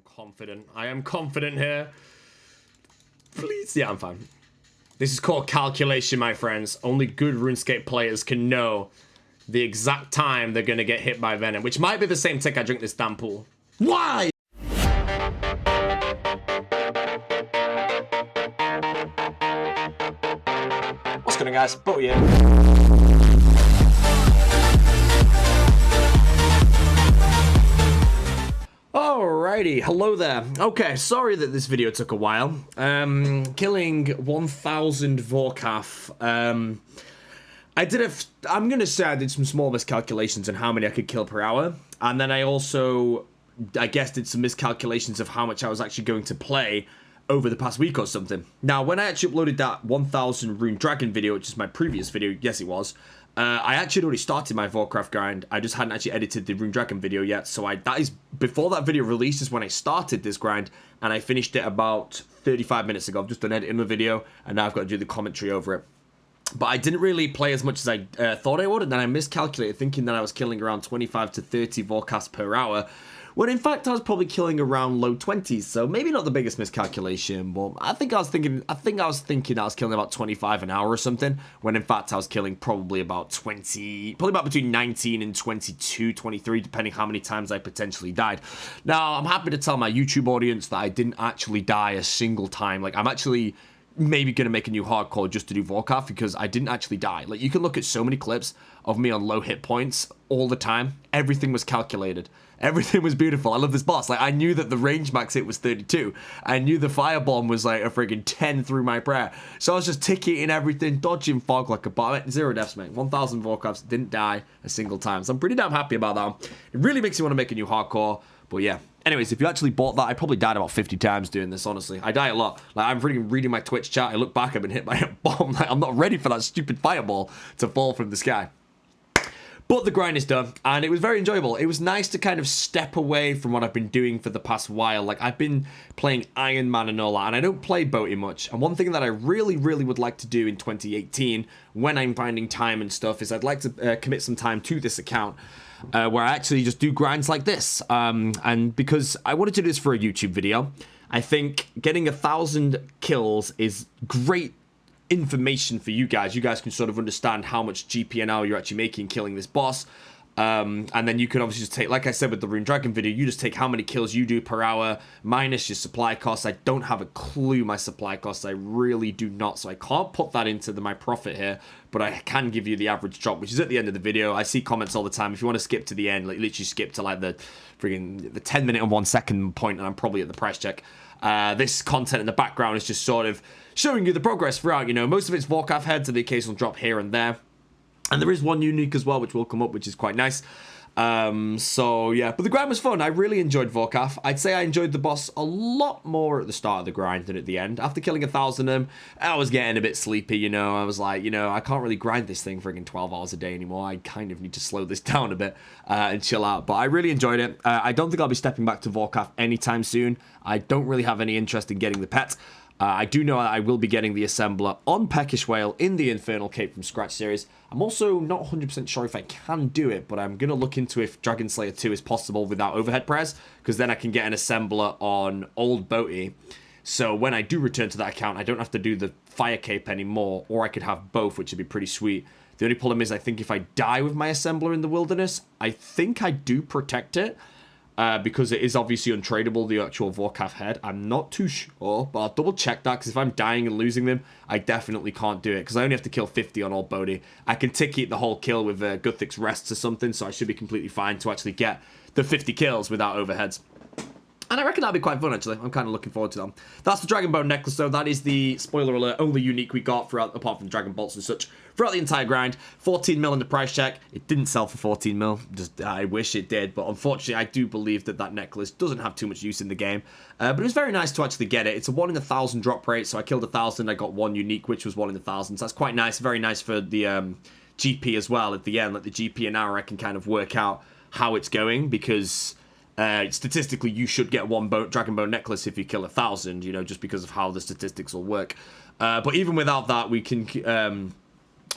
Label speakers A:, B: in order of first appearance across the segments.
A: confident. I am confident here. Please. Yeah, I'm fine. This is called calculation, my friends. Only good RuneScape players can know the exact time they're going to get hit by Venom, which might be the same tick I drink this damn pool. Why? What's going on, guys? But yeah. Alrighty, hello there. Okay, sorry that this video took a while. Killing 1000 Vorkath. I'm gonna say I did some small miscalculations on how many I could kill per hour. And then I also, I guess, did some miscalculations of how much I was actually going to play over the past week or something. Now, when I actually uploaded that 1000 Rune Dragon video, which is my previous video, yes it was, I actually already started my Vorkath grind. I just hadn't actually edited the Rune Dragon video yet, so that is before that video releases when I started this grind, and I finished it about 35 minutes ago. I've just done editing the video, and now I've got to do the commentary over it. But I didn't really play as much as I thought I would, and then I miscalculated, thinking that I was killing around 25 to 30 Vorkaths per hour, when in fact I was probably killing around low 20s. So maybe not the biggest miscalculation, but I think I was thinking I was killing about 25 an hour or something, when in fact I was killing probably about between 19 and 22, 23, depending how many times I potentially died. Now, I'm happy to tell my YouTube audience that I didn't actually die a single time. Like, I'm actually maybe gonna make a new hardcore just to do Vorkath, because I didn't actually die. Like, you can look at so many clips of me on low hit points all the time. Everything was calculated. Everything was beautiful. I love this boss. Like, I knew that the range max hit was 32. I knew the firebomb was like a friggin' 10 through my prayer. So I was just ticking everything, dodging fog like a bot. 0 deaths, mate. 1000 Vorkaths, didn't die a single time. So I'm pretty damn happy about that. It really makes you want to make a new hardcore. But yeah. Anyways, if you actually bought that, I probably died about 50 times doing this, honestly. I die a lot. Like, I'm reading my Twitch chat. I look back, I've been hit by a bomb. Like, I'm not ready for that stupid fireball to fall from the sky. But the grind is done, and it was very enjoyable. It was nice to kind of step away from what I've been doing for the past while. Like, I've been playing Iron Man and all that, and I don't play boaty much. And one thing that I really, really would like to do in 2018, when I'm finding time and stuff, is I'd like to commit some time to this account, where I actually just do grinds like this. And because I wanted to do this for a YouTube video, I think getting 1000 kills is great information for you guys. You guys can sort of understand how much GP an hour you're actually making killing this boss. And then you can obviously just take, like I said with the Rune Dragon video, you just take how many kills you do per hour minus your supply costs. I don't have a clue my supply costs. I really do not. So I can't put that into my profit here, but I can give you the average drop, which is at the end of the video. I see comments all the time. If you want to skip to the end, like literally skip to like the 10 minute and 1 second point, and I'm probably at the price check. This content in the background is just sort of showing you the progress throughout. You know, most of it's Vorkath heads and the occasional drop here and there. And there is one unique as well, which will come up, which is quite nice. So, yeah. But the grind was fun. I really enjoyed Vorkath. I'd say I enjoyed the boss a lot more at the start of the grind than at the end. After killing 1000 of them, I was getting a bit sleepy, you know. I was like, you know, I can't really grind this thing friggin' 12 hours a day anymore. I kind of need to slow this down a bit and chill out. But I really enjoyed it. I don't think I'll be stepping back to Vorkath anytime soon. I don't really have any interest in getting the pet. I do know I will be getting the Assembler on Peckish Whale in the Infernal Cape from Scratch series. I'm also not 100% sure if I can do it, but I'm going to look into if Dragon Slayer 2 is possible without overhead press, because then I can get an Assembler on Old Boaty. So when I do return to that account, I don't have to do the Fire Cape anymore, or I could have both, which would be pretty sweet. The only problem is I think if I die with my Assembler in the wilderness, I think I do protect it. Because it is obviously untradeable, the actual Vorkath head. I'm not too sure, but I'll double check that, because if I'm dying and losing them, I definitely can't do it, because I only have to kill 50 on Old Bodhi. I can tick-eat the whole kill with Guthix Rests or something, so I should be completely fine to actually get the 50 kills without overheads. And I reckon that'll be quite fun, actually. I'm kind of looking forward to that. That's the Dragon Bone necklace, though. That is the, spoiler alert, only unique we got throughout, apart from Dragon Bolts and such, throughout the entire grind. 14 mil in the price check. It didn't sell for 14 mil. Just, I wish it did. But unfortunately, I do believe that that necklace doesn't have too much use in the game. But it was very nice to actually get it. It's a 1 in 1,000 drop rate. So I killed 1,000. I got 1 unique, which was 1 in 1,000. So that's quite nice. Very nice for the GP as well at the end. Like the GP an hour, I can kind of work out how it's going, because statistically, you should get 1 Dragon Bone necklace if you kill 1,000, you know, just because of how the statistics will work. But even without that, we can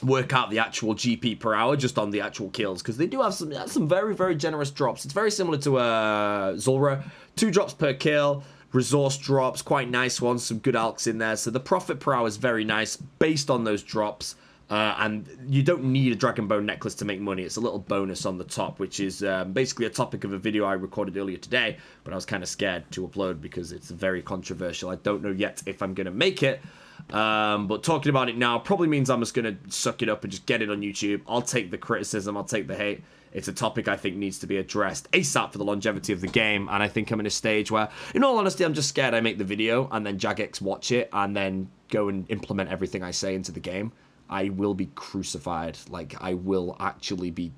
A: work out the actual GP per hour just on the actual kills, because they do have some very, very generous drops. It's very similar to Zulrah. 2 drops per kill, resource drops, quite nice ones, some good alks in there. So the profit per hour is very nice based on those drops. And you don't need a Dragon Bone necklace to make money. It's a little bonus on the top, which is basically a topic of a video I recorded earlier today, but I was kind of scared to upload because it's very controversial. I don't know yet if I'm going to make it, but talking about it now probably means I'm just going to suck it up and just get it on YouTube. I'll take the criticism, I'll take the hate. It's a topic I think needs to be addressed ASAP for the longevity of the game, and I think I'm in a stage where, in all honesty, I'm just scared I make the video and then Jagex watch it and then go and implement everything I say into the game. I will be crucified. Like, I will actually be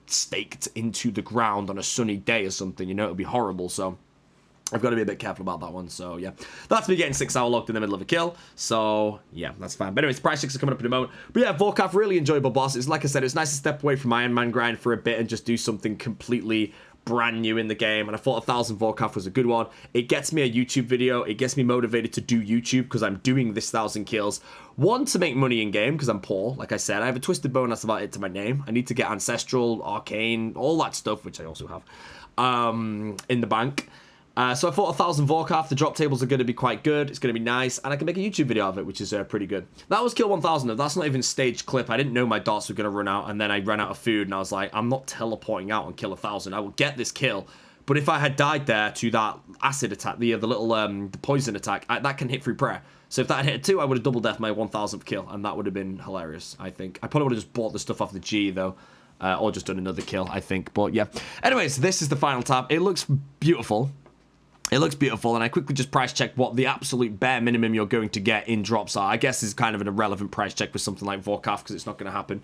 A: staked into the ground on a sunny day or something. You know, it'll be horrible, so I've got to be a bit careful about that one. So, yeah. That's me getting 6 hour locked in the middle of a kill. So, yeah, that's fine. But anyways, price checks are coming up in a moment. But yeah, Vorkath, really enjoyable boss. It's like I said, it's nice to step away from Iron Man grind for a bit and just do something completely brand new in the game, and I thought 1,000 Vorkath was a good one. It gets me a YouTube video. It gets me motivated to do YouTube because I'm doing this 1,000 kills. One, to make money in game because I'm poor. Like I said, I have a twisted bone. That's about it to my name. I need to get Ancestral, Arcane, all that stuff, which I also have, in the bank. So I thought 1,000 Vorkath, the drop tables are going to be quite good. It's going to be nice, and I can make a YouTube video of it, which is pretty good. That was kill 1,000, though. That's not even staged clip. I didn't know my dots were going to run out, and then I ran out of food, and I was like, I'm not teleporting out and kill 1,000. I will get this kill. But if I had died there to that acid attack, the little the poison attack, that can hit through prayer. So if that had hit a 2, I would have double deathed my 1,000th kill, and that would have been hilarious, I think. I probably would have just bought the stuff off the G, though. Or just done another kill, I think. But yeah. Anyways, this is the final tab. It looks beautiful. It looks beautiful, and I quickly just price checked what the absolute bare minimum you're going to get in drops are. I guess is kind of an irrelevant price check with something like Vorkath because it's not going to happen.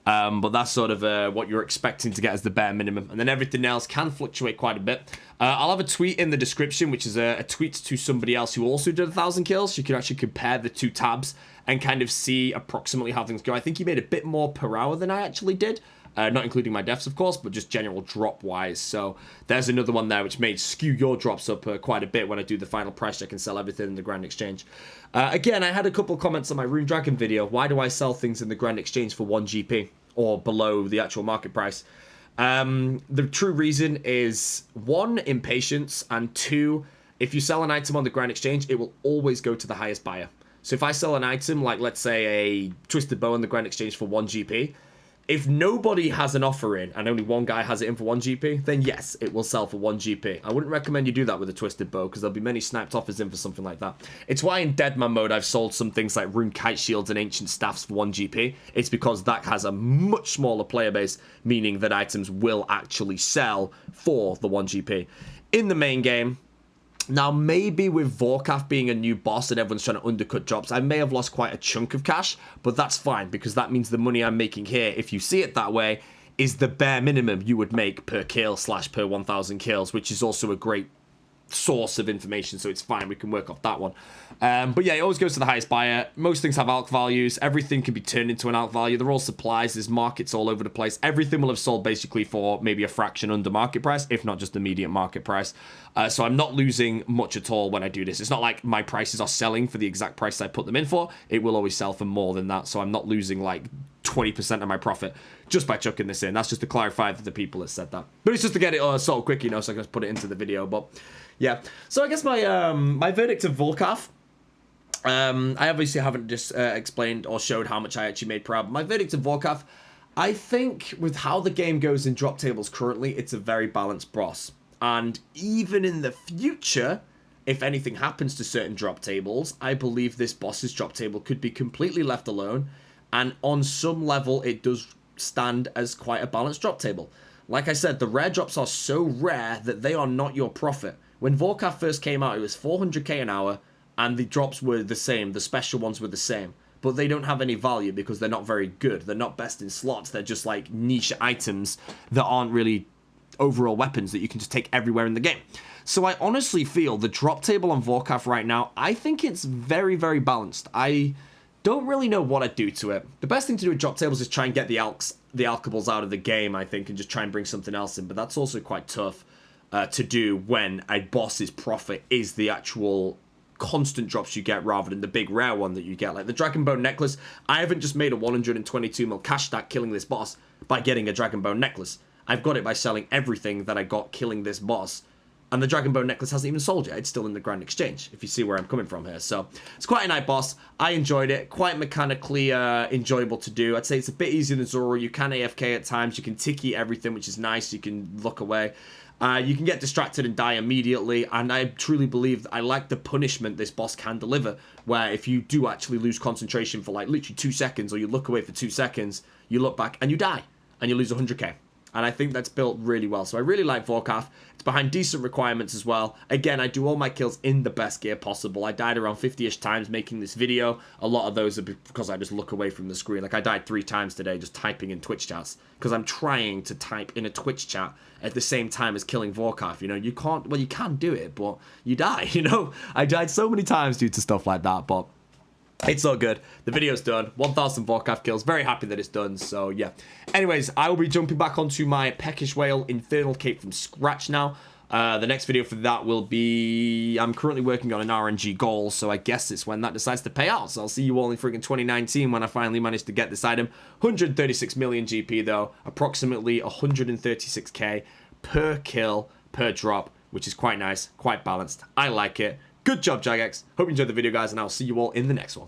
A: But that's sort of what you're expecting to get as the bare minimum. And then everything else can fluctuate quite a bit. I'll have a tweet in the description, which is a tweet to somebody else who also did 1,000 kills. So you can actually compare the 2 tabs and kind of see approximately how things go. I think he made a bit more per hour than I actually did. Not including my deaths, of course, but just general drop-wise. So there's another one there which may skew your drops up quite a bit when I do the final price check and sell everything in the Grand Exchange. Again, I had a couple comments on my Rune Dragon video. Why do I sell things in the Grand Exchange for 1 GP or below the actual market price? The true reason is 1, impatience, and 2, if you sell an item on the Grand Exchange, it will always go to the highest buyer. So if I sell an item like, let's say, a Twisted Bow on the Grand Exchange for 1 GP, if nobody has an offer in and only one guy has it in for 1 GP, then yes, it will sell for 1 GP. I wouldn't recommend you do that with a Twisted Bow because there'll be many sniped offers in for something like that. It's why in Deadman mode I've sold some things like Rune Kite Shields and Ancient Staffs for 1 GP. It's because that has a much smaller player base, meaning that items will actually sell for the 1 GP. In the main game, now, maybe with Vorkath being a new boss and everyone's trying to undercut drops, I may have lost quite a chunk of cash, but that's fine because that means the money I'm making here, if you see it that way, is the bare minimum you would make per kill / per 1,000 kills, which is also a great source of information, so it's fine. We can work off that one. But yeah, it always goes to the highest buyer. Most things have alk values. Everything can be turned into an alk value. They're all supplies. There's markets all over the place. Everything will have sold basically for maybe a fraction under market price, if not just the median market price. So I'm not losing much at all when I do this. It's not like my prices are selling for the exact price I put them in for. It will always sell for more than that, so I'm not losing like 20% of my profit just by chucking this in. That's just to clarify that the people that said that. But it's just to get it sold quick, you know, so I can just put it into the video. But yeah, so I guess my my verdict of Vorkath, I obviously haven't just explained or showed how much I actually made per hour. My verdict of Vorkath, I think with how the game goes in drop tables currently, it's a very balanced boss. And even in the future, if anything happens to certain drop tables, I believe this boss's drop table could be completely left alone. And on some level, it does stand as quite a balanced drop table. Like I said, the rare drops are so rare that they are not your profit. When Vorkath first came out, it was 400k an hour, and the drops were the same. The special ones were the same. But they don't have any value because they're not very good. They're not best in slots. They're just like niche items that aren't really overall weapons that you can just take everywhere in the game. So I honestly feel the drop table on Vorkath right now, I think it's very, very balanced. I don't really know what I'd do to it. The best thing to do with drop tables is try and get the alkables out of the game, I think, and just try and bring something else in. But that's also quite tough to do when a boss's profit is the actual constant drops you get rather than the big rare one that you get. Like the Dragon Bone Necklace, I haven't just made a 122 mil cash stack killing this boss by getting a Dragon Bone Necklace. I've got it by selling everything that I got killing this boss. And the Dragon Bone Necklace hasn't even sold yet. It's still in the Grand Exchange, if you see where I'm coming from here. So, it's quite a nice boss. I enjoyed it. Quite mechanically enjoyable to do. I'd say it's a bit easier than Zoro. You can AFK at times. You can tiki everything, which is nice. You can look away. You can get distracted and die immediately. And I truly believe that I like the punishment this boss can deliver. Where if you do actually lose concentration for like literally 2 seconds, or you look away for 2 seconds, you look back and you die. And you lose 100k. And I think that's built really well. So I really like Vorkath. It's behind decent requirements as well. Again, I do all my kills in the best gear possible. I died around 50-ish times making this video. A lot of those are because I just look away from the screen. Like I died 3 times today just typing in Twitch chats. Because I'm trying to type in a Twitch chat at the same time as killing Vorkath. You know, you can't, well, you can do it, but you die, you know. I died so many times due to stuff like that, but it's all good. The video's done. 1,000 Vorkath kills. Very happy that it's done. So, yeah. Anyways, I will be jumping back onto my Peckish Whale Infernal Cape from scratch now. The next video for that will be... I'm currently working on an RNG goal, so I guess it's when that decides to pay out. So I'll see you all in friggin' 2019 when I finally manage to get this item. 136 million GP, though. Approximately 136k per kill, per drop, which is quite nice, quite balanced. I like it. Good job, Jagex. Hope you enjoyed the video, guys, and I'll see you all in the next one.